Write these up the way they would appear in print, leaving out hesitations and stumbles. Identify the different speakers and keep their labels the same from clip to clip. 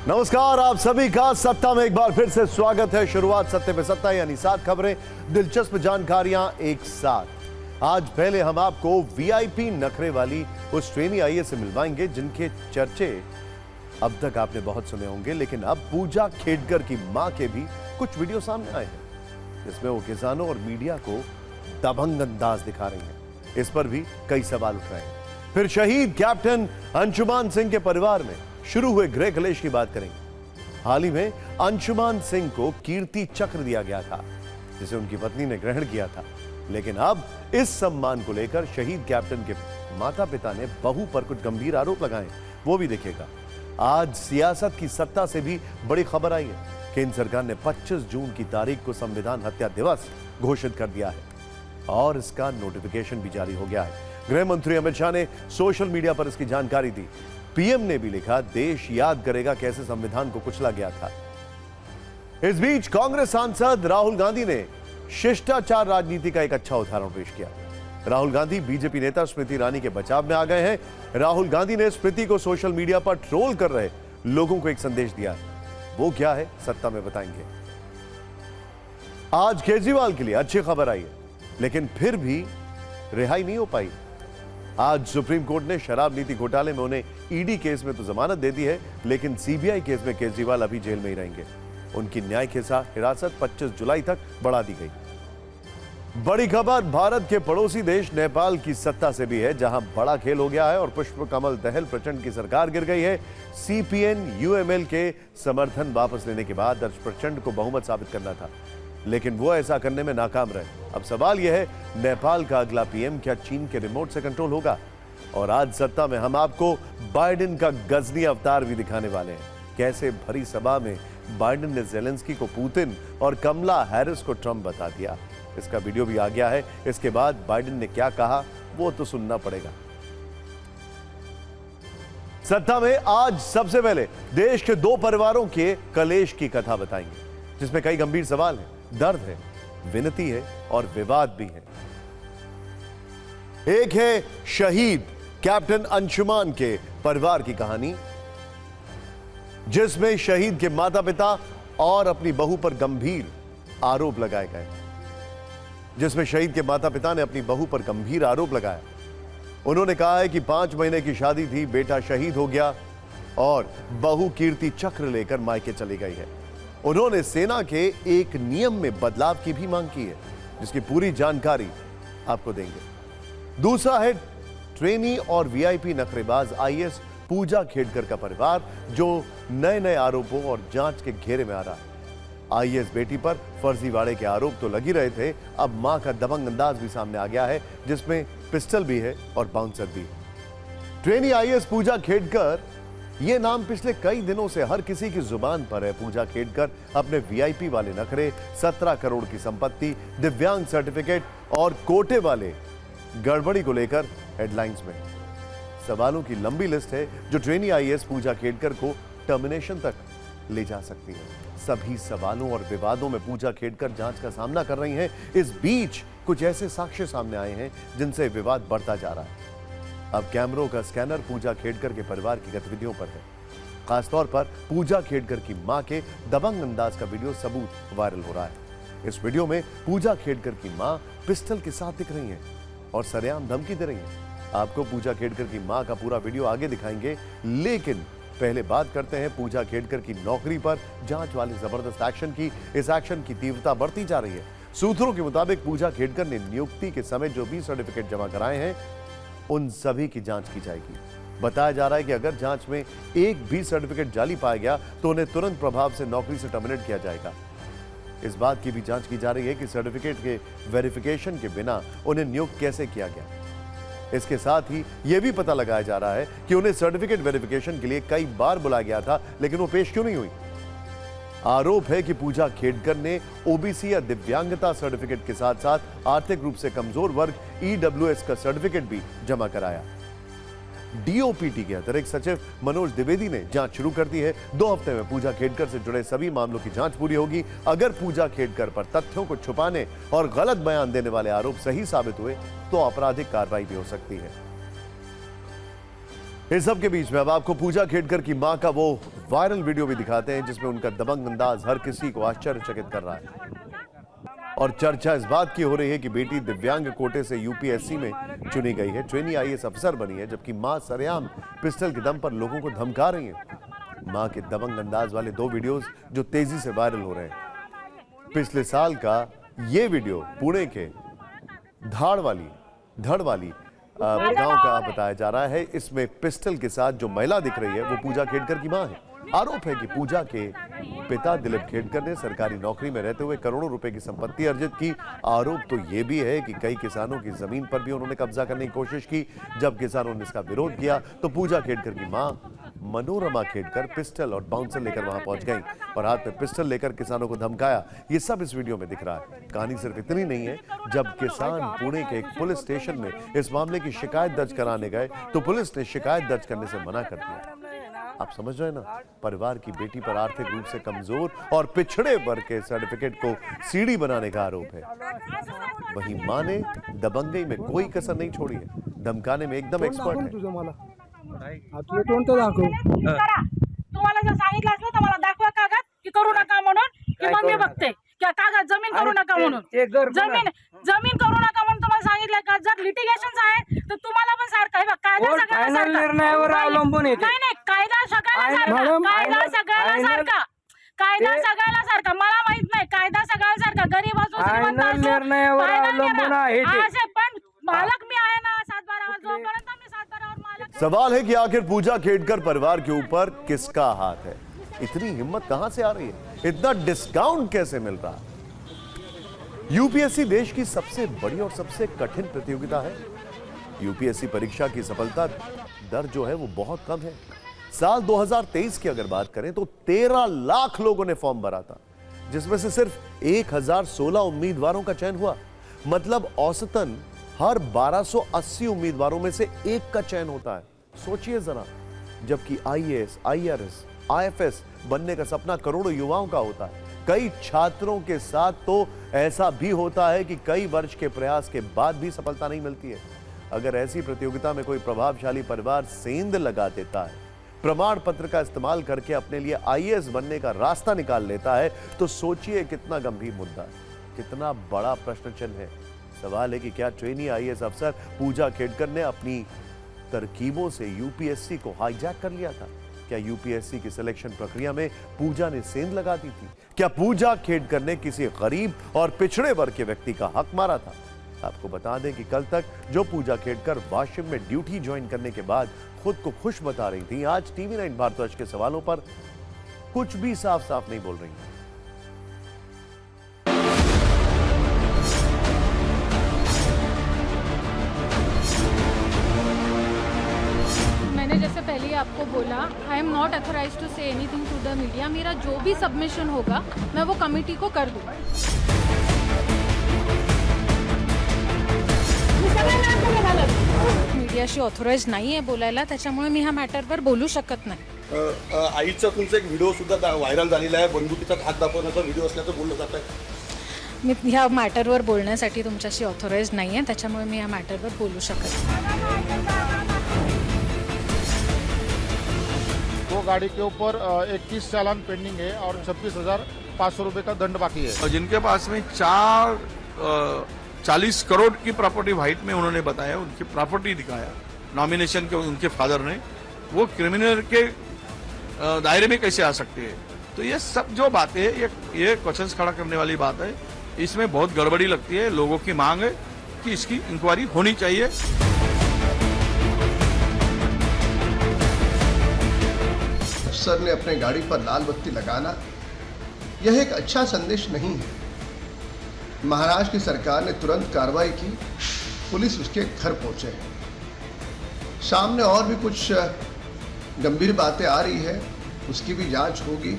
Speaker 1: नमस्कार, आप सभी का सत्ता में एक बार फिर से स्वागत है। शुरुआत सत्ते पे सत्ता यानी 7 खबरें, दिलचस्प जानकारियां एक साथ। आज पहले हम आपको वीआईपी नखरे वाली उस ट्रेनी आईएएस से मिलवाएंगे जिनके चर्चे अब तक आपने बहुत सुने होंगे, लेकिन अब पूजा खेडकर की मां के भी कुछ वीडियो सामने आए हैं जिसमें वो किसानों और मीडिया को दबंग अंदाज दिखा रही हैं। इस पर भी कई सवाल उठ रहे हैं। फिर शहीद कैप्टन अंशुमान सिंह के परिवार में शुरू हुए गृह कलेश की बात करेंगे। हाल ही में अंशुमान सिंह को कीर्ति चक्र दिया गया था जिसे उनकी पत्नी ने ग्रहण किया था, लेकिन अब इस सम्मान को लेकर शहीद कैप्टन के माता पिता ने बहू पर कुछ गंभीर आरोप लगाए, वो भी देखिएगा। आज सियासत की सत्ता से भी बड़ी खबर आई है। केंद्र सरकार ने 25 जून की तारीख को संविधान हत्या दिवस घोषित कर दिया है और इसका नोटिफिकेशन भी जारी हो गया है। गृह मंत्री अमित शाह ने सोशल मीडिया पर इसकी जानकारी दी। पीएम ने भी लिखा, देश याद करेगा कैसे संविधान को कुचला गया था। इस बीच कांग्रेस सांसद राहुल गांधी ने शिष्टाचार राजनीति का एक अच्छा उदाहरण पेश किया। राहुल गांधी बीजेपी नेता स्मृति ईरानी के बचाव में आ गए हैं। राहुल गांधी ने स्मृति को सोशल मीडिया पर ट्रोल कर रहे लोगों को एक संदेश दिया है। वो क्या है, सत्ता में बताएंगे। आज केजरीवाल के लिए अच्छी खबर आई है, लेकिन फिर भी रिहाई नहीं हो पाई। आज सुप्रीम कोर्ट ने शराब नीति घोटाले में उन्हें ईडी केस में तो जमानत दे दी है, लेकिन सीबीआई केस में केजरीवाल अभी जेल में ही रहेंगे। उनकी न्यायिक हिरासत 25 जुलाई तक बढ़ा दी गई। बड़ी खबर भारत के पड़ोसी देश नेपाल की सत्ता से भी है, जहां बड़ा खेल हो गया है और पुष्प कमल दहल प्रचंड की सरकार गिर गई है। सीपीएन यूएमएल के समर्थन वापस लेने के बाद हर्ष प्रचंड को बहुमत साबित करना था, लेकिन वो ऐसा करने में नाकाम रहे। अब सवाल यह है, नेपाल का अगला पीएम क्या चीन के रिमोट से कंट्रोल होगा? और आज सत्ता में हम आपको बाइडेन का गजनी अवतार भी दिखाने वाले हैं। कैसे भरी सभा में बाइडेन ने जेलेंस्की को पुतिन और कमला हैरिस को ट्रंप बता दिया। इसका वीडियो भी आ गया है। इसके बाद बाइडेन ने क्या कहा वो तो सुनना पड़ेगा। सत्ता में आज सबसे पहले देश के 2 परिवारों के कलेश की कथा बताएंगे, जिसमें कई गंभीर सवाल हैं, दर्द है, विनती है और विवाद भी है। एक है शहीद कैप्टन अंशुमान के परिवार की कहानी, जिसमें शहीद के माता पिता और अपनी बहू पर गंभीर आरोप लगाए गए। जिसमें शहीद के माता पिता ने अपनी बहू पर गंभीर आरोप लगाया। उन्होंने कहा है कि 5 महीने की शादी थी, बेटा शहीद हो गया और बहू कीर्ति चक्र लेकर मायके चली गई है। उन्होंने सेना के एक नियम में बदलाव की भी मांग की है, जिसकी पूरी जानकारी आपको देंगे। दूसरा है ट्रेनी और वीआईपी नखरेबाज आईएएस पूजा खेडकर का परिवार, जो नए नए आरोपों और जांच के घेरे में आ रहा है। आईएएस बेटी पर फर्जीवाड़े के आरोप तो लग ही रहे थे, अब मां का दबंग अंदाज भी सामने आ गया है, जिसमें पिस्टल भी है और बाउंसर भी। ट्रेनी आईएएस पूजा खेडकर, यह नाम पिछले कई दिनों से हर किसी की जुबान पर है। पूजा खेडकर अपने वीआईपी वाले नखरे, 17 करोड़ की संपत्ति, दिव्यांग सर्टिफिकेट और कोटे वाले गड़बड़ी को लेकर हेडलाइंस में। सवालों की लंबी लिस्ट है जो ट्रेनी आईएएस पूजा खेडकर को टर्मिनेशन तक ले जा सकती है। सभी सवालों और विवादों में पूजा खेडकर जांच का सामना कर रही हैं। इस बीच कुछ ऐसे साक्ष्य सामने आए हैं जिनसे विवाद बढ़ता जा रहा है। अब कैमरों का स्कैनर पूजा खेडकर के परिवार की गतिविधियों पर है। खासतौर पर पूजा खेडकर की मां के दबंग अंदाज का वीडियो सबूत वायरल हो रहा है। इस वीडियो में पूजा खेडकर की मां पिस्टल के साथ दिख रही हैं और सरेआम धमकी दे रही हैं। आपको पूजा खेडकर की मां का पूरा वीडियो आगे दिखाएंगे, लेकिन पहले बात करते हैं पूजा खेडकर की नौकरी पर जांच वाले जबरदस्त एक्शन की। इस एक्शन की तीव्रता बढ़ती जा रही है। सूत्रों के मुताबिक पूजा खेडकर ने नियुक्ति के समय जो भी सर्टिफिकेट जमा कराए हैं, उन सभी की जांच की जाएगी। बताया जा रहा है कि अगर जांच में एक भी सर्टिफिकेट जाली पाया गया तो उन्हें तुरंत प्रभाव से नौकरी से टर्मिनेट किया जाएगा। इस बात की भी जांच की जा रही है कि सर्टिफिकेट के वेरिफिकेशन के बिना उन्हें नियुक्त कैसे किया गया। इसके साथ ही यह भी पता लगाया जा रहा है कि उन्हें सर्टिफिकेट वेरिफिकेशन के लिए कई बार बुलाया गया था, लेकिन वो पेश क्यों नहीं हुई। आरोप है कि पूजा खेडकर ने ओबीसी या दिव्यांगता सर्टिफिकेट के साथ साथ आर्थिक रूप से कमजोर वर्ग ईडब्ल्यूएस का सर्टिफिकेट भी जमा कराया। डीओपीटी के अतिरिक्त सचिव मनोज द्विवेदी ने जांच शुरू कर दी है। 2 हफ्ते में पूजा खेडकर से जुड़े सभी मामलों की जांच पूरी होगी। अगर पूजा खेडकर पर तथ्यों को छुपाने और गलत बयान देने वाले आरोप सही साबित हुए तो आपराधिक कार्रवाई भी हो सकती है। इस सब के बीच में अब आपको पूजा खेड़कर की मां का वो वायरल वीडियो भी दिखाते हैं जिसमें उनका दबंग अंदाज हर किसी को आश्चर्यचकित कर रहा है। और चर्चा इस बात की हो रही है कि बेटी दिव्यांग कोटे से यूपीएससी में चुनी गई है, ट्रेनी आईएएस अफसर बनी है, जबकि मां सरेआम पिस्टल के दम पर लोगों को धमका रही है। मां के दबंग अंदाज वाले 2 वीडियोस जो तेजी से वायरल हो रहे हैं। पिछले साल का ये वीडियो पुणे के धड़ वाली गांव का बताया जा रहा है। इसमें पिस्टल के साथ जो महिला दिख रही है वो पूजा खेड़कर की मां है। आरोप है कि पूजा के पिता दिलीप खेड़कर ने सरकारी नौकरी में रहते हुए करोड़ों रुपए की संपत्ति अर्जित की। आरोप तो यह भी है कि कई किसानों की जमीन पर भी उन्होंने कब्जा करने की कोशिश की। जब किसानों ने इसका विरोध किया तो पूजा खेड़कर की मां मनोरमा खेड़कर पिस्टल और बाउंसर लेकर वहां पहुंच गई और हाथ में पिस्टल लेकर किसानों को धमकाया। ये सब इस वीडियो में दिख रहा है। कहानी सिर्फ इतनी नहीं है, जब किसान पुणे के एक पुलिस स्टेशन में इस मामले की शिकायत दर्ज कराने गए तो पुलिस ने शिकायत दर्ज करने से मना कर दिया। आप समझ रहे हैं ना, परिवार की बेटी पर आर्थिक रूप से कमजोर और पिछड़े वर्ग के सर्टिफिकेट को सीढ़ी बनाने का आरोप है। वहीं मां ने दबंगई में कोई कसर नहीं छोड़ी है, धमकाने में एकदम एक्सपर्ट है।
Speaker 2: तुम्हाला जर सांगितलं असलं तर मला दाखवा कागद की करू नका म्हणून, की मग मी बघते की कागद जमीन करू नका म्हणून, जमीन करू नका म्हणून तुम्हाला सांगितलं का? जर लिटिगेशन आहे तर तुम्हाला पण सारखं आहे, कायदा सगळ्यांना
Speaker 3: निर्णयावर अवलंबून आहे.
Speaker 2: नाही कायदा सगळ्यांना सारखा, कायदा सगळ्यांना सारखा, कायदा सगळ्यांना सारखा. मला माहित नाही, कायदा सगळ्यांना सारखा, गरीब असो श्रीमंत असो,
Speaker 3: निर्णयावर अवलंबून आहे ते.
Speaker 2: असे पण मालक मी आहे ना 7-12 जोपर्यंत मी 7-12 मालक.
Speaker 1: सवाल है कि आखिर पूजा खेड़कर परिवार के ऊपर किसका हाथ है? इतनी हिम्मत कहां से आ रही है? इतना डिस्काउंट कैसे मिल रहा है? यूपीएससी देश की सबसे बड़ी और सबसे कठिन प्रतियोगिता है। यूपीएससी परीक्षा की सफलता दर जो है वो बहुत कम है। साल 2023 की अगर बात करें तो 13 लाख लोगों ने फॉर्म भरा था, जिसमें से सिर्फ 1016 उम्मीदवारों का चयन हुआ। मतलब औसतन हर 1280 उम्मीदवारों में से एक का चयन होता है। सोचिए जरा, जबकि आईएएस, आईआरएस, आईएफएस बनने का सपना करोड़ों युवाओं का होता है। कई छात्रों के साथ तो ऐसा भी होता है कि कई वर्ष के प्रयास के बाद भी सफलता नहीं मिलती है। अगर ऐसी प्रतियोगिता में कोई प्रभावशाली परिवार सेंध लगा देता है, प्रमाण पत्र का इस्तेमाल करके अपने लिए आईएएस बनने का रास्ता निकाल लेता है, तो सोचिए कितना गंभीर मुद्दा है, कितना बड़ा प्रश्न चिन्ह है। सवाल है कि क्या ट्रेनी आईएएस अफसर पूजा खेड़कर ने अपनी तरकीबों से यूपीएससी को हाईजैक कर लिया था? क्या यूपीएससी की सिलेक्शन प्रक्रिया में पूजा ने सेंध लगा दी थी? क्या पूजा खेड़कर ने किसी गरीब और पिछड़े वर्ग के व्यक्ति का हक मारा था? आपको बता दें कि कल तक जो पूजा खेड़कर वाशिम में ड्यूटी ज्वाइन करने के बाद खुद को खुश बता रही थी, आज टीवी 9 भारतवर्ष के सवालों पर कुछ भी साफ साफ नहीं बोल रही है।
Speaker 4: जैसे पहले ही आपको बोला, I am not authorise to say anything to the media. मेरा जो भी सबमिशन होगा मैं वो कमिटी को कर दूंगा। मीडियाशी ऑथोराइज नाही आहे बोलायला, त्याच्यामुळे मी ह्या मॅटरवर बोलू शकत नाही।
Speaker 5: आईचा तुमचा एक व्हिडिओ सुद्धा व्हायरल झालेला आहे, बंदुकीचा हात दाखवण्याचा व्हिडिओ असल्याचं बोललं जात आहे।
Speaker 4: मी ह्या मॅटरवर बोलण्यासाठी तुमच्याशी ऑथोराइज नाही आहे, त्याच्यामुळे मी ह्या मॅटरवर बोलू शकत नाही।
Speaker 6: वो गाड़ी के ऊपर 21 चालान पेंडिंग है और 26,500 रुपए का दंड बाकी है।
Speaker 7: और जिनके पास में 40 करोड़ की प्रॉपर्टी व्हाइट में उन्होंने बताया, उनकी प्रॉपर्टी दिखाया नॉमिनेशन के उनके फादर ने, वो क्रिमिनल के दायरे में कैसे आ सकती है? तो ये सब जो बातें, ये क्वेश्चन खड़ा करने वाली बात है। इसमें बहुत गड़बड़ी लगती है। लोगों की मांग है कि इसकी इंक्वायरी होनी चाहिए।
Speaker 8: अफसर ने अपने गाड़ी पर लाल बत्ती लगाना यह एक अच्छा संदेश नहीं है। महाराष्ट्र की सरकार ने तुरंत कार्रवाई की, पुलिस उसके घर पहुंचे। सामने और भी कुछ गंभीर बातें आ रही है, उसकी भी जांच होगी,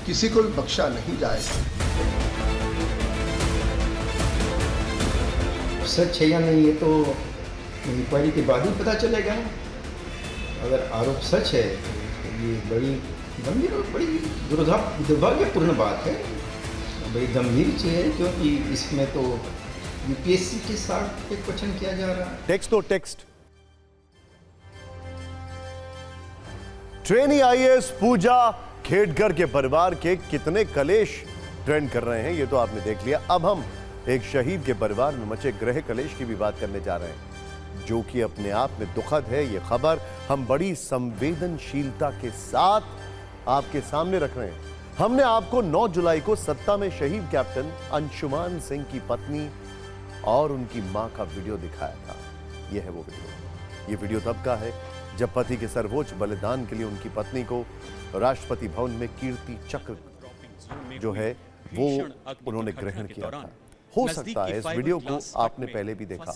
Speaker 8: किसी को भी बख्शा नहीं जाएगा।
Speaker 9: सच है या नहीं ये तो इंक्वायरी के बाद ही पता चलेगा। अगर आरोप सच है तो ये बड़ी गंभीर और बड़ी दुर्भाग्यपूर्ण बात है, बड़ी गंभीर चीज़ है, क्योंकि इसमें तो यूपीएससी के साथ एक क्वेश्चन किया जा रहा है।
Speaker 1: टेक्स्ट तो टेक्स्ट ट्रेनी आईएएस पूजा खेडकर के परिवार के कितने कलेश ट्रेंड कर रहे हैं ये तो आपने देख लिया। अब हम एक शहीद के परिवार में मचे गृह कलेश की भी बात करने जा रहे हैं, जो कि अपने आप में दुखद है। ये खबर हम बड़ी संवेदनशीलता के साथ आपके सामने रख रहे हैं। हमने आपको 9 जुलाई को सत्ता में शहीद कैप्टन अंशुमान सिंह की पत्नी और उनकी मां का वीडियो दिखाया था। यह है वो वीडियो। ये वीडियो तब का है जब पति के सर्वोच्च बलिदान के लिए उनकी पत्नी को राष्ट्रपति भवन में कीर्ति चक्र जो है वो उन्होंने ग्रहण किया था। हो सकता है इस वीडियो को आपने पहले भी देखा,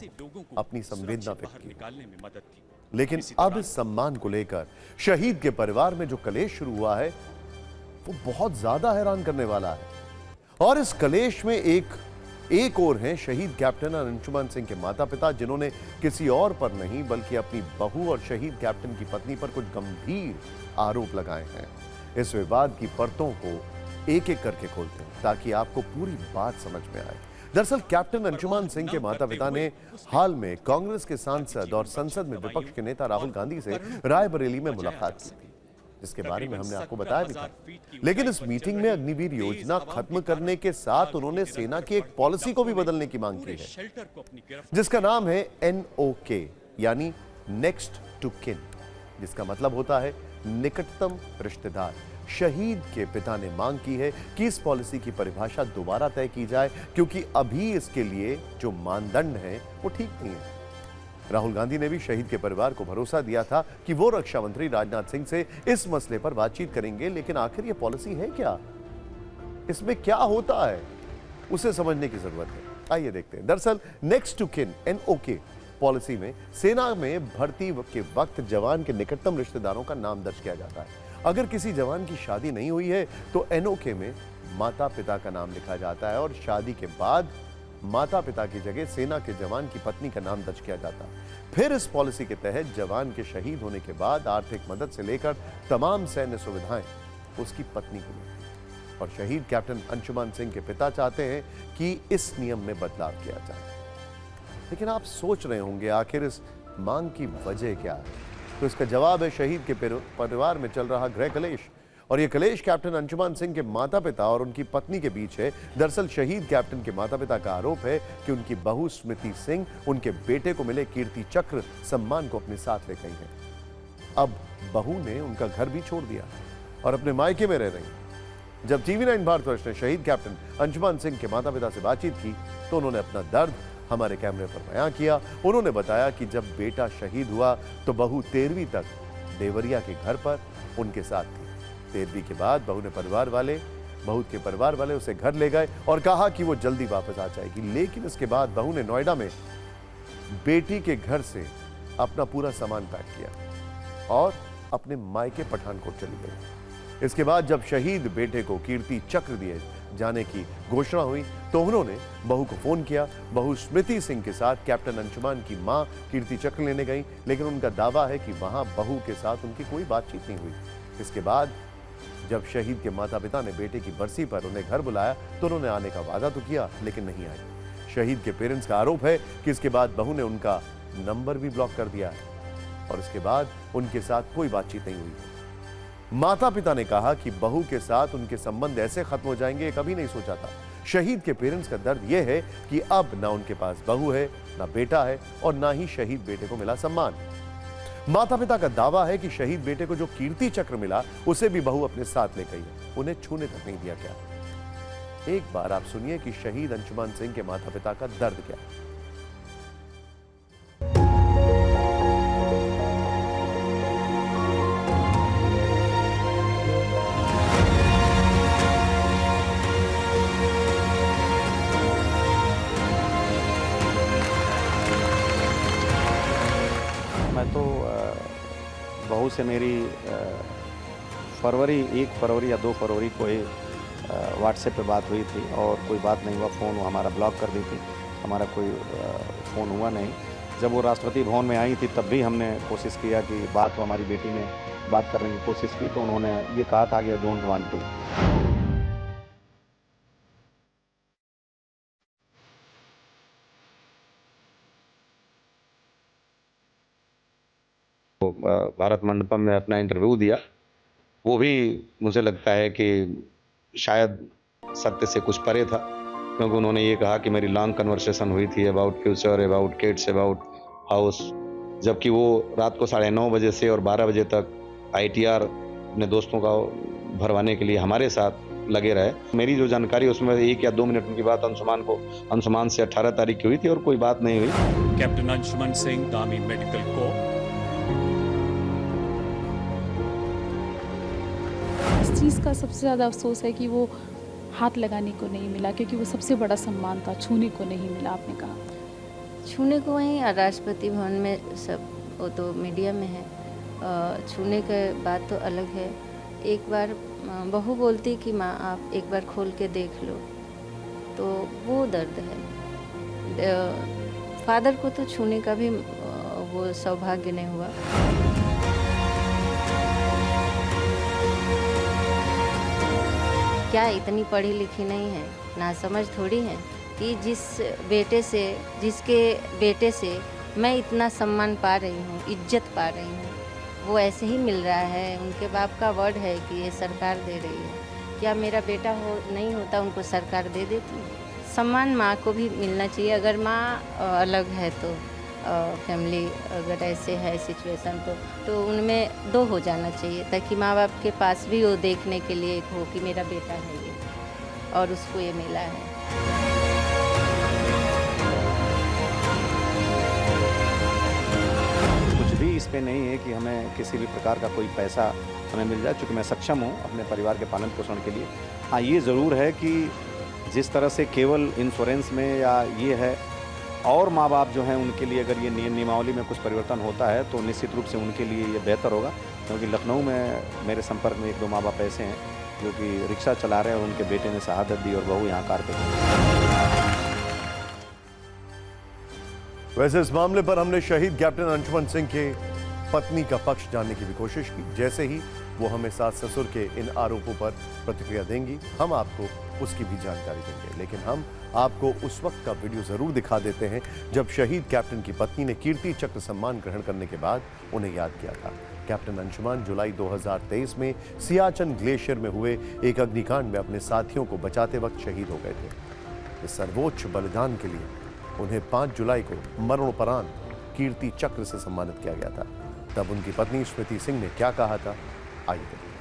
Speaker 1: अपनी संवेदना व्यक्त की, लेकिन अब इस सम्मान को लेकर शहीद के परिवार में जो कलेश शुरू हुआ है वो बहुत ज्यादा हैरान करने वाला है। और इस कलेश में एक और हैं शहीद कैप्टन अंशुमान सिंह के माता पिता, जिन्होंने किसी और पर नहीं बल्कि अपनी बहू और शहीद कैप्टन की पत्नी पर कुछ गंभीर आरोप लगाए हैं। इस विवाद की परतों को एक एक करके खोलते हैं ताकि आपको पूरी बात समझ में आए। दरअसल कैप्टन अंशुमान सिंह के माता पिता ने हाल में कांग्रेस के सांसद और संसद में विपक्ष के नेता राहुल गांधी से रायबरेली में मुलाकात की थी, जिसके बारे में हमने आपको बताया भी था। लेकिन इस मीटिंग में अग्निवीर योजना खत्म करने के साथ उन्होंने सेना की एक पॉलिसी को भी बदलने की मांग की है, जिसका नाम है NOK यानी नेक्स्ट टू किन, जिसका मतलब होता है निकटतम रिश्तेदार। शहीद के पिता ने मांग की है कि इस पॉलिसी की परिभाषा दोबारा तय की जाए, क्योंकि अभी इसके लिए जो मानदंड हैं वो ठीक नहीं है। राहुल गांधी ने भी शहीद के परिवार को भरोसा दिया था कि वो रक्षा मंत्री राजनाथ सिंह से इस मसले पर बातचीत करेंगे, लेकिन आखिर ये पॉलिसी है क्या, इसमें क्या होता है, उसे समझने की जरूरत है। आइए देखते हैं। दरअसल नेक्स्ट टू किन NOK पॉलिसी में सेना में भर्ती के वक्त जवान के निकटतम रिश्तेदारों का नाम दर्ज किया जाता है। अगर किसी जवान की शादी नहीं हुई है तो NOK में माता पिता का नाम लिखा जाता है और शादी के बाद माता पिता की जगह सेना के जवान की पत्नी का नाम दर्ज किया जाता है। फिर इस पॉलिसी के तहत जवान के शहीद होने के बाद आर्थिक मदद से लेकर तमाम सैन्य सुविधाएं उसकी पत्नी को मिलती हैं। और शहीद कैप्टन अंशुमान सिंह के पिता चाहते हैं कि इस नियम में बदलाव किया जाए। लेकिन आप सोच रहे होंगे आखिर इस मांग की वजह क्या है, तो इसका जवाब है शहीद के परिवार में चल रहा गृह कलेश। और यह कलेश कैप्टन अंशुमान सिंह के माता पिता और उनकी पत्नी के बीच है। दरअसल शहीद कैप्टन के माता पिता का आरोप है कि उनकी बहू स्मृति सिंह उनके बेटे को मिले कीर्ति चक्र सम्मान को अपने साथ ले गई है। अब बहू ने उनका घर भी छोड़ दिया और अपने मायके में रह रही। जब TV9 भारतवर्ष ने शहीद कैप्टन अंशुमान सिंह के माता पिता से बातचीत की तो उन्होंने अपना दर्द हमारे कैमरे पर बयां किया। उन्होंने बताया कि जब बेटा शहीद हुआ तो बहू 13वीं तक देवरिया के घर पर उनके साथ थी। 13वीं के बाद बहू के परिवार वाले उसे घर ले गए और कहा कि वो जल्दी वापस आ जाएगी। लेकिन इसके बाद बहू ने नोएडा में बेटी के घर से अपना पूरा सामान पैक किया और अपने मायके पठानकोट चली गई। इसके बाद जब शहीद बेटे को कीर्ति चक्र दिए जाने की घोषणा हुई तो उन्होंने बहू को फोन किया। बहू स्मृति सिंह के साथ कैप्टन अंशुमान की मां कीर्ति चक्र लेने गई, लेकिन उनका दावा है कि वहां बहू के साथ उनकी कोई बातचीत नहीं हुई। इसके बाद जब शहीद के माता पिता ने बेटे की बरसी पर उन्हें घर बुलाया तो उन्होंने आने का वादा तो किया लेकिन नहीं आए। शहीद के पेरेंट्स का आरोप है कि इसके बाद बहू ने उनका नंबर भी ब्लॉक कर दिया है और इसके बाद उनके साथ कोई बातचीत नहीं हुई। माता पिता ने कहा कि बहू के साथ उनके संबंध ऐसे खत्म हो जाएंगे, कभी नहीं सोचा था। शहीद के पेरेंट्स का दर्द यह है कि अब ना उनके पास बहू है, ना बेटा है और ना ही शहीद बेटे को मिला सम्मान। माता पिता का दावा है कि शहीद बेटे को जो कीर्ति चक्र मिला उसे भी बहू अपने साथ ले गई है, उन्हें छूने तक नहीं दिया गया। एक बार आप सुनिए कि शहीद अंशुमान सिंह के माता पिता का दर्द क्या है।
Speaker 10: मैं तो बहू से मेरी 1 फरवरी या 2 फरवरी को ही व्हाट्सएप पे बात हुई थी और कोई बात नहीं हुआ। फ़ोन हमारा ब्लॉक कर दी थी, हमारा कोई फ़ोन हुआ नहीं। जब वो राष्ट्रपति भवन में आई थी तब भी हमने कोशिश किया कि बात तो हमारी बेटी ने बात करने की कोशिश की तो उन्होंने ये कहा था कि I don't want to. Bharat Mandapam में अपना इंटरव्यू दिया, वो भी मुझे लगता है कि शायद सत्य से कुछ परे था, क्योंकि उन्होंने ये कहा कि मेरी लॉन्ग कन्वर्सेशन हुई थी about future, about kids, about house, जबकि वो रात को 9:30 बजे से और 12 बजे तक ITR अपने दोस्तों का भरवाने के लिए हमारे साथ लगे रहे। मेरी जो जानकारी उसमें 1 या 2 मिनट उनकी बात अंशुमान से 18 तारीख की हुई थी और कोई बात नहीं हुई।
Speaker 11: Captain Anshuman Singh, army medical corps.
Speaker 4: इस चीज़ का सबसे ज़्यादा अफसोस है कि वो हाथ लगाने को नहीं मिला, क्योंकि वो सबसे बड़ा सम्मान था, छूने को नहीं मिला। आपने कहा
Speaker 12: छूने को वहीं राष्ट्रपति भवन में, सब वो तो मीडिया में है, छूने का बात तो अलग है। एक बार बहू बोलती कि माँ आप एक बार खोल के देख लो, तो वो दर्द है। फादर को तो छूने का भी वो सौभाग्य नहीं हुआ। क्या इतनी पढ़ी लिखी नहीं है, नासमझ थोड़ी है कि जिसके बेटे से मैं इतना सम्मान पा रही हूँ, इज्जत पा रही हूँ, वो ऐसे ही मिल रहा है। उनके बाप का वर्ड है कि ये सरकार दे रही है। क्या मेरा बेटा नहीं होता उनको सरकार दे देती? सम्मान माँ को भी मिलना चाहिए। अगर माँ अलग है तो फैमिली अगर ऐसे है सिचुएशन तो उनमें 2 हो जाना चाहिए, ताकि माँ बाप के पास भी वो देखने के लिए एक हो कि मेरा बेटा है ये और उसको ये मिला है।
Speaker 10: कुछ भी इस पे नहीं है कि हमें किसी भी प्रकार का कोई पैसा हमें मिल जाए, चूँकि मैं सक्षम हूँ अपने परिवार के पालन पोषण के लिए। हाँ, ये ज़रूर है कि जिस तरह से केवल इंश्योरेंस में या ये है, और माँ बाप जो हैं उनके लिए अगर ये नियमावली में कुछ परिवर्तन होता है तो निश्चित रूप से उनके लिए ये बेहतर होगा, क्योंकि लखनऊ में मेरे संपर्क में 1-2 माँ बाप ऐसे हैं जो कि रिक्शा चला रहे हैं और उनके बेटे ने शहादत दी और बहू यहाँ कार पे।
Speaker 1: वैसे इस मामले पर हमने शहीद कैप्टन अंशुमन सिंह के पत्नी का पक्ष जानने की भी कोशिश की। जैसे ही वो हमें सास ससुर के इन आरोपों पर प्रतिक्रिया देंगी, हम आपको उसकी भी जानकारी देंगे। लेकिन हम आपको उस वक्त का वीडियो जरूर दिखा देते हैं जब शहीद कैप्टन की पत्नी ने कीर्ति चक्र सम्मान ग्रहण करने के बाद उन्हें याद किया था। कैप्टन अंशुमान जुलाई 2023 में सियाचिन ग्लेशियर में हुए एक अग्निकांड में अपने साथियों को बचाते वक्त शहीद हो गए थे। इस सर्वोच्च बलिदान के लिए उन्हें 5 जुलाई को मरणोपरांत कीर्ति चक्र से सम्मानित किया गया था। तब उनकी पत्नी स्मृति सिंह ने क्या कहा था, आइए देखते हैं।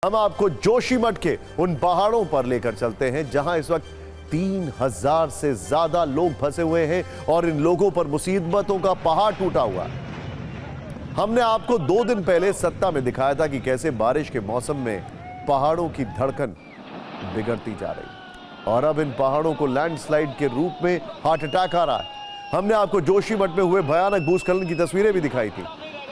Speaker 1: हम आपको जोशीमठ के उन पहाड़ों पर लेकर चलते हैं जहां इस वक्त 3000 से ज्यादा लोग फंसे हुए हैं और इन लोगों पर मुसीबतों का पहाड़ टूटा हुआ है। हमने आपको 2 दिन पहले सत्ता में दिखाया था कि कैसे बारिश के मौसम में पहाड़ों की धड़कन बिगड़ती जा रही है और अब इन पहाड़ों को लैंडस्लाइड के रूप में हार्ट अटैक आ रहा है। हमने आपको जोशीमठ में हुए भयानक भूस्खलन की तस्वीरें भी दिखाई थी,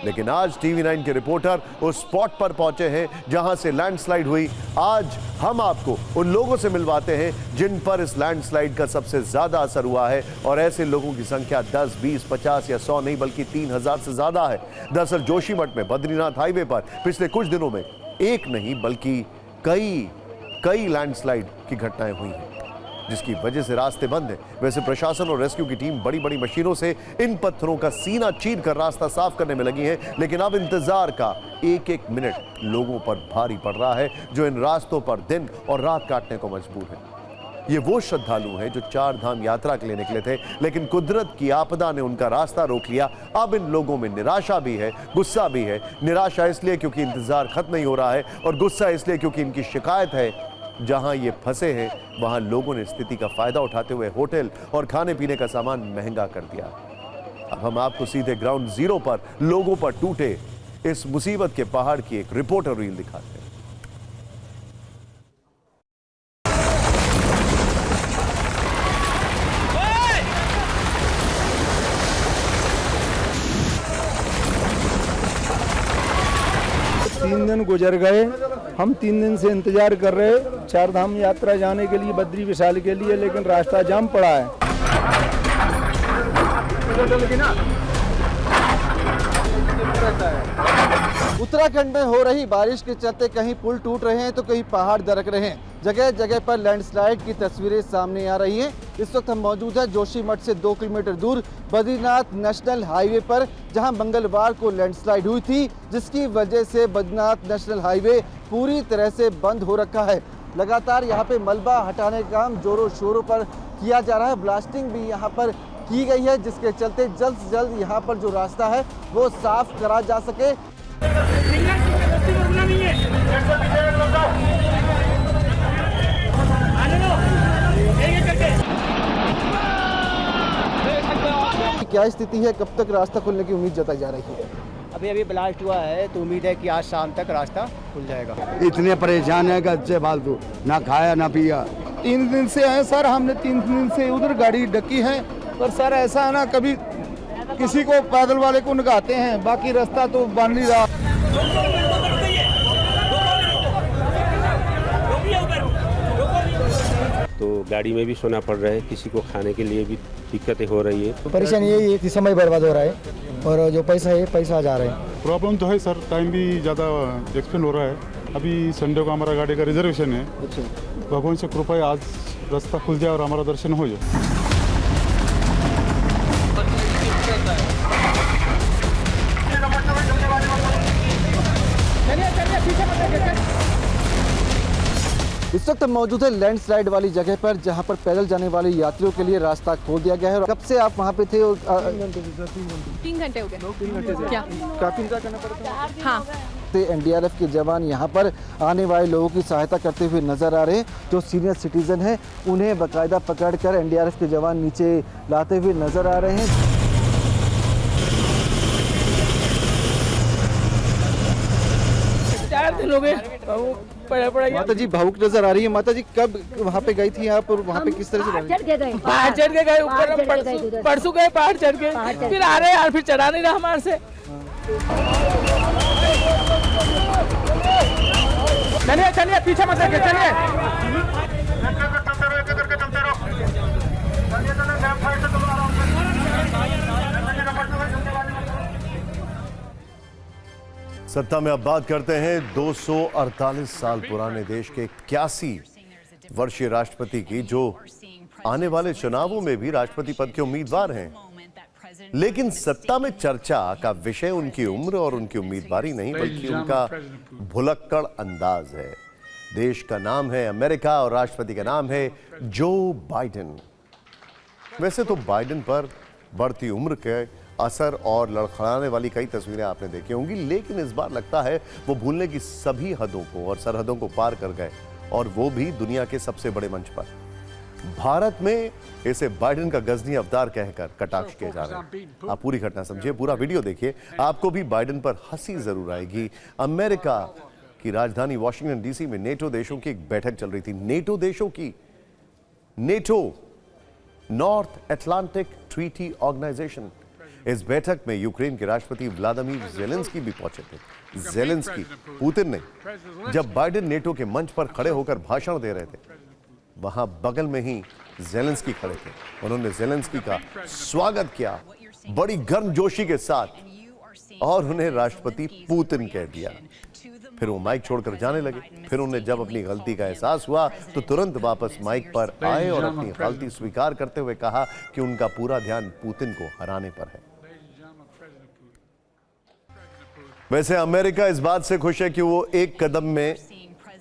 Speaker 1: लेकिन आज TV9 के रिपोर्टर उस स्पॉट पर पहुंचे हैं जहां से लैंडस्लाइड हुई। आज हम आपको उन लोगों से मिलवाते हैं जिन पर इस लैंडस्लाइड का सबसे ज्यादा असर हुआ है, और ऐसे लोगों की संख्या 10, 20, 50 या 100 नहीं बल्कि 3000 से ज्यादा है। दरअसल जोशीमठ में बद्रीनाथ हाईवे पर पिछले कुछ दिनों में एक नहीं बल्कि कई लैंडस्लाइड की घटनाएं हुई हैं। जिसकी वजह से रास्ते बंद हैं। वैसे प्रशासन और रेस्क्यू की टीम बड़ी बड़ी मशीनों से इन पत्थरों का सीना चीर कर रास्ता साफ करने में लगी है, लेकिन अब इंतजार का एक एक मिनट लोगों पर भारी पड़ रहा है, जो इन रास्तों पर दिन और रात काटने को मजबूर है। ये वो श्रद्धालु हैं जो 4 धाम यात्रा के लिए निकले थे, लेकिन कुदरत की आपदा ने उनका रास्ता रोक लिया। अब इन लोगों में निराशा भी है, गुस्सा भी है। निराशा इसलिए क्योंकि इंतजार खत्म नहीं हो रहा है, और गुस्सा इसलिए क्योंकि इनकी शिकायत है जहां ये फंसे हैं वहां लोगों ने स्थिति का फायदा उठाते हुए होटल और खाने पीने का सामान महंगा कर दिया। अब हम आपको सीधे ग्राउंड जीरो पर लोगों पर टूटे इस मुसीबत के पहाड़ की एक रिपोर्टर रील दिखाते हैं।
Speaker 3: तीन दिन गुजर गए, हम 3 दिन से इंतजार कर रहे 4 धाम यात्रा जाने के लिए, बद्री विशाल के लिए, लेकिन रास्ता जाम पड़ा है।
Speaker 13: उत्तराखंड में हो रही बारिश के चलते कहीं पुल टूट रहे हैं तो कहीं पहाड़ दरक रहे हैं। जगह जगह पर लैंडस्लाइड की तस्वीरें सामने आ रही हैं। इस वक्त हम मौजूद हैं जोशीमठ से 2 किलोमीटर दूर बद्रीनाथ नेशनल हाईवे पर, जहां मंगलवार को लैंडस्लाइड हुई थी, जिसकी वजह से बद्रीनाथ नेशनल हाईवे पूरी तरह से बंद हो रखा है। लगातार यहाँ पे मलबा हटाने का काम जोरों शोरों पर किया जा रहा है। ब्लास्टिंग भी यहाँ पर की गई है, जिसके चलते जल्द से जल्द यहाँ पर जो रास्ता है वो साफ करा जा सके। क्या स्थिति है, कब तक रास्ता खुलने की उम्मीद जताई जा रही है?
Speaker 14: अभी ब्लास्ट हुआ है तो उम्मीद है कि आज शाम तक रास्ता खुल जाएगा।
Speaker 3: इतने परेशान है कि फालतू, ना खाया ना पिया। 3 दिन से हैं सर, हमने 3 दिन से उधर गाड़ी डकी है, पर सर ऐसा है ना, कभी किसी को पैदल वाले को निकालते हैं, बाकी रास्ता तो बन नहीं रहा।
Speaker 15: तो गाड़ी में भी सोना पड़ रहा है, किसी को खाने के लिए भी दिक्कतें हो रही है।
Speaker 14: परेशानी यही है कि समय बर्बाद हो रहा है और जो पैसा है पैसा जा रहा है।
Speaker 6: प्रॉब्लम तो है सर, टाइम भी ज़्यादा एक्सपेंड हो रहा है। अभी संडे को हमारा गाड़ी का रिजर्वेशन है। भगवान से कृपा है आज रास्ता खुल जाए और हमारा दर्शन हो जाए।
Speaker 13: इस वक्त मौजूद है लैंडस्लाइड वाली जगह पर, जहां पर पैदल जाने वाले यात्रियों के लिए रास्ता खोल दिया गया है। कब से आप वहां पे थे?
Speaker 4: 3 घंटे हो गए। 3 घंटे से क्या
Speaker 13: काफी इंतजार करना पड़ता है।
Speaker 4: हाँ,
Speaker 13: एनडीआरएफ के जवान यहां पर आने वाले लोगों की सहायता करते हुए नजर आ रहे हैं। जो सीनियर सिटीजन हैं उन्हें बाकायदा पकड़कर एनडीआरएफ के जवान नीचे लाते हुए नजर आ रहे हैं। माता जी भावुक नजर आ रही है। माता जी कब वहाँ पे गई थी आप और वहाँ पे किस तरह से
Speaker 2: पहाड़ चढ़ के गए ऊपर, परसों गए पहाड़ चढ़ के, फिर आ रहे यार, फिर चढ़ा नहीं रहा हमारे से। चलिए चलिए पीछे मत लगे, चलिए।
Speaker 1: सत्ता में अब बात करते हैं 248 साल पुराने देश के 81 वर्षीय राष्ट्रपति की, जो आने वाले चुनावों में भी राष्ट्रपति पद के उम्मीदवार हैं। लेकिन सत्ता में चर्चा का विषय उनकी उम्र और उनकी उम्मीदवारी नहीं, बल्कि उनका भुलक्कड़ अंदाज है। देश का नाम है अमेरिका और राष्ट्रपति का नाम है जो बाइडेन। वैसे तो बाइडेन पर बढ़ती उम्र के असर और लड़खड़ाने वाली कई तस्वीरें आपने देखी होंगी, लेकिन इस बार लगता है वो भूलने की सभी हदों को और सरहदों को पार कर गए, और वो भी दुनिया के सबसे बड़े मंच पर। भारत में इसे बाइडेन का गजनी अवतार कहकर कटाक्ष किए जा रहे हैं। आप पूरी घटना समझिए, पूरा वीडियो देखिए, आपको भी बाइडेन पर हंसी जरूर आएगी। अमेरिका की राजधानी वॉशिंगटन डीसी में नेटो देशों की एक बैठक चल रही थी। नेटो देशों की, NATO North Atlantic Treaty Organisation. इस बैठक में यूक्रेन के राष्ट्रपति व्लादिमीर ज़ेलेंस्की भी पहुंचे थे। ज़ेलेंस्की, पुतिन ने जब बाइडेन नेटो के मंच पर खड़े होकर भाषण दे रहे थे, वहां बगल में ही ज़ेलेंस्की खड़े थे। उन्होंने ज़ेलेंस्की का स्वागत किया बड़ी गर्मजोशी के साथ और उन्हें राष्ट्रपति पुतिन कह दिया। फिर वो माइक छोड़कर जाने लगे। फिर उन्हें जब अपनी गलती का एहसास हुआ तो तुरंत वापस माइक पर आए और अपनी गलती स्वीकार करते हुए कहा कि उनका पूरा ध्यान पुतिन को हराने पर है। वैसे अमेरिका इस बात से खुश है कि वो एक कदम में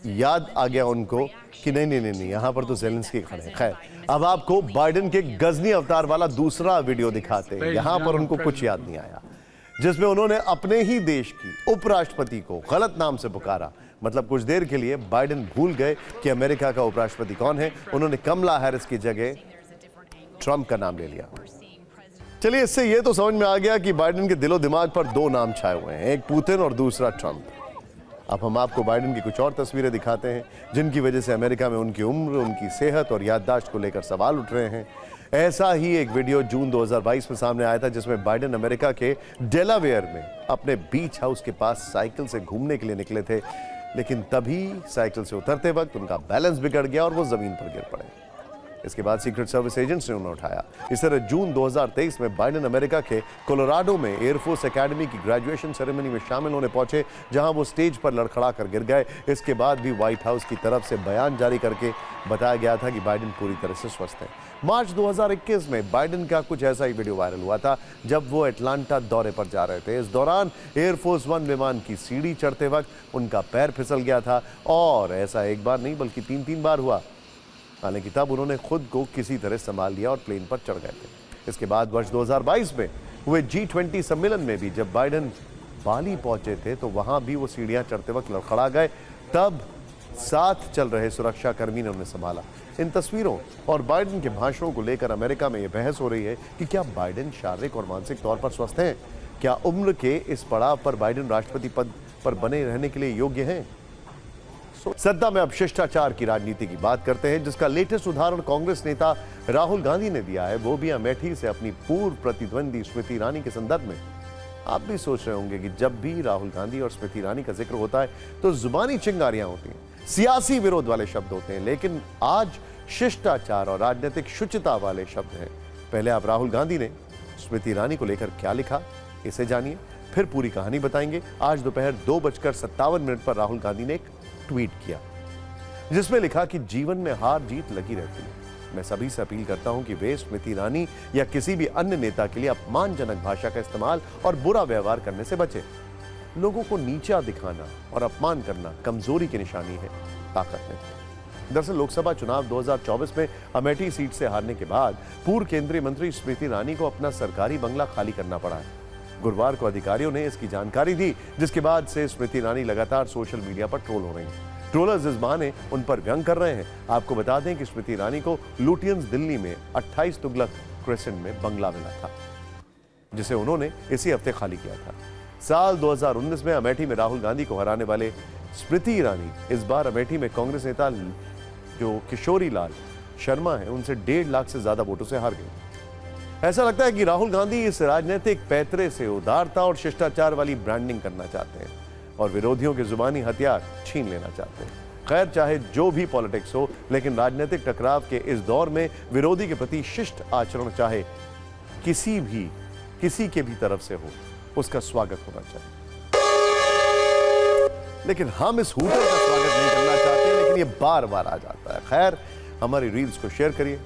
Speaker 1: याद आ गया उनको कि नहीं, यहां पर तो ज़ेलेंस्की खड़े हैं। खैर, अब आपको बाइडेन के गजनी अवतार वाला दूसरा वीडियो दिखाते हैं। यहां पर उनको कुछ याद नहीं आया, जिसमें उन्होंने अपने ही देश की उपराष्ट्रपति को गलत नाम से पुकारा। मतलब कुछ देर के लिए बाइडेन भूल गए कि अमेरिका का उपराष्ट्रपति कौन है। उन्होंने कमला हैरिस की जगह ट्रंप का नाम ले लिया। चलिए, इससे यह तो समझ में आ गया कि बाइडेन के दिलो दिमाग पर दो नाम छाए हुए हैं, एक पुतिन और दूसरा ट्रंप। अब हम आपको बाइडेन की कुछ और तस्वीरें दिखाते हैं जिनकी वजह से अमेरिका में उनकी उम्र, उनकी सेहत और याददाश्त को लेकर सवाल उठ रहे हैं। ऐसा ही एक वीडियो जून 2022 में सामने आया था, जिसमें बाइडेन अमेरिका के डेलावेयर में अपने बीच हाउस के पास साइकिल से घूमने के लिए निकले थे, लेकिन तभी साइकिल से उतरते वक्त उनका बैलेंस बिगड़ गया और वो जमीन पर गिर पड़े। इसके बाद सीक्रेट सर्विस एजेंट्स ने उन्हें उठाया। इस तरह जून 2023 में बाइडेन अमेरिका के कोलोराडो में एयरफोर्स एकेडमी की ग्रेजुएशन सेरेमनी में शामिल होने पहुंचे, जहां वो स्टेज पर लड़खड़ा कर गिर गए। इसके बाद भी व्हाइट हाउस की तरफ से बयान जारी करके बताया गया था कि बाइडेन पूरी तरह से स्वस्थ हैं। मार्च 2021 में बाइडेन का कुछ ऐसा ही वीडियो वायरल हुआ था, जब वो अटलांटा दौरे पर जा रहे थे। इस दौरान एयरफोर्स वन विमान की सीढ़ी चढ़ते वक्त उनका पैर फिसल गया था, और ऐसा एक बार नहीं बल्कि 3 बार हुआ। हालांकि तब उन्होंने खुद को किसी तरह संभाल लिया और प्लेन पर चढ़ गए थे। इसके बाद वर्ष 2022 में हुए G20 सम्मेलन में भी जब बाइडेन बाली पहुंचे थे तो वहां भी वो सीढ़ियां चढ़ते वक्त लड़खड़ा गए। तब साथ चल रहे सुरक्षा कर्मी ने उन्हें संभाला। इन तस्वीरों और बाइडेन के भाषणों को लेकर अमेरिका में यह बहस हो रही है कि क्या बाइडेन शारीरिक और मानसिक तौर पर स्वस्थ हैं? क्या उम्र के इस पड़ाव पर बाइडेन राष्ट्रपति पद पर बने रहने के लिए योग्य हैं? सत्ता में अब शिष्टाचार की राजनीति की बात करते हैं, जिसका लेटेस्ट उदाहरण कांग्रेस नेता राहुल गांधी ने दिया है, वो भी अमेठी से अपनी पूर्व प्रतिद्वंदी स्मृति ईरानी के संदर्भ में। आप भी सोच रहे होंगे कि जब भी राहुल गांधी और स्मृति ईरानी का जिक्र होता है तो जुबानी चिंगारियां होती हैं, सियासी विरोध वाले शब्द होते हैं, लेकिन आज शिष्टाचार और राजनीतिक शुचिता वाले शब्द हैं। पहले आप राहुल गांधी ने स्मृति ईरानी को लेकर क्या लिखा, इसे जानिए, फिर पूरी कहानी बताएंगे। आज दोपहर 2:57 पर राहुल गांधी ने एक ट्वीट किया, जिसमें लिखा कि जीवन में हार जीत लगी रहती है। मैं सभी से अपील करता हूं कि वे स्मृति ईरानी या किसी भी अन्य नेता के लिए अपमानजनक भाषा का इस्तेमाल और बुरा व्यवहार करने से बचें। लोगों को नीचा दिखाना और अपमान करना कमजोरी की निशानी है, ताकत नहीं। दरअसल लोकसभा चुनाव 2024 में अमेठी सीट से हारने के बाद पूर्व केंद्रीय मंत्री स्मृति ईरानी को अपना सरकारी बंगला खाली करना पड़ा है। गुरुवार को अधिकारियों ने इसकी जानकारी दी, जिसके बाद से स्मृति ईरानी लगातार सोशल मीडिया पर ट्रोल हो रही हैं। ट्रोलर्स इस बहाने उन पर व्यंग कर रहे हैं। आपको बता दें कि स्मृति ईरानी को लुटियंस दिल्ली में 28 तुगलक क्रेसेंट में बंगला मिला था, जिसे उन्होंने इसी हफ्ते खाली किया था। साल 2019 में अमेठी में राहुल गांधी को हराने वाले स्मृति ईरानी इस बार अमेठी में कांग्रेस नेता जो किशोरी लाल शर्मा है, उनसे 1.5 लाख से ज्यादा वोटों से हार गए। ऐसा लगता है कि राहुल गांधी इस राजनीतिक पैतरे से उदारता और शिष्टाचार वाली ब्रांडिंग करना चाहते हैं और विरोधियों के जुबानी हथियार छीन लेना चाहते हैं। खैर, चाहे जो भी पॉलिटिक्स हो, लेकिन राजनीतिक टकराव के इस दौर में विरोधी के प्रति शिष्ट आचरण चाहे किसी के भी तरफ से हो, उसका स्वागत होना चाहिए। लेकिन हम इस हूटर का स्वागत नहीं करना चाहते, लेकिन ये बार बार आ जाता है। खैर, हमारी रील्स को शेयर करिए,